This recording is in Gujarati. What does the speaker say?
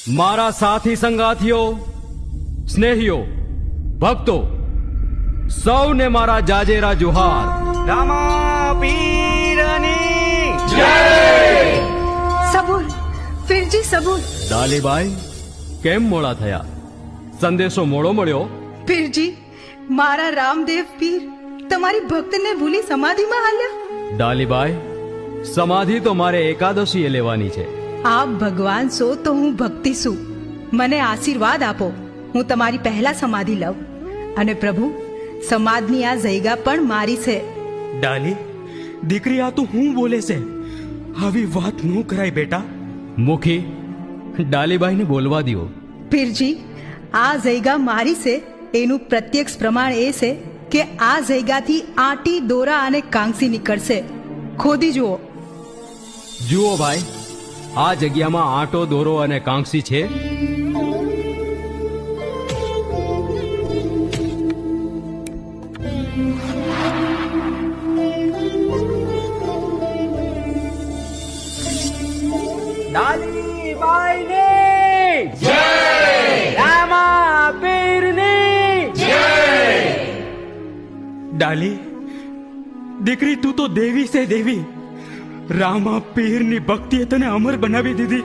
મારા સાથી સંગાથીઓ, સ્નેહીઓ, ભક્તો, સૌને મારા જાજેરા જુહાર. રામા પીરની સબૂર, ફિરજી સબૂર. ડાલીબાઈ, કેમ મોડા થયા? સંદેશો મોડો મળ્યો. ફિરજી, મારા રામદેવ પીર તમારી ભક્તને ભૂલી સમાધિમાં હાલ્યા. ડાલીબાઈ, સમાધિ તો મારે એકાદશીએ લેવાની છે. આપ ભગવાન છો તો હું ભક્તિ છું. મને આશીર્વાદ આપો, હું તમારી પહેલા સમાધિ લઉં. અને પ્રભુ, સમાજની આ જગ્યા પણ મારી છે. ડાલી, દીકરી આ તું હું બોલે છે? આવી વાત ન કરાય બેટા. મુખી, ડાલીબાઈને બોલવા દ્યો. પીરજી, આ જગ્યા મારી છે એનું પ્રત્યક્ષ પ્રમાણ એ છે કે આ જગ્યાથી આંટી, દોરા અને કાંસી નીકળશે. ખોદી જુઓ. જુઓ ભાઈ, આ જગ્યામાં આંટો, દોરો અને કાંસી છે. ડાલીબાઈની જય, રામા પીરની જય. ડાલી, દીકરી તું તો દેવી છે દેવી. રામા પીરની ભક્તિએ તને અમર બનાવી દીધી.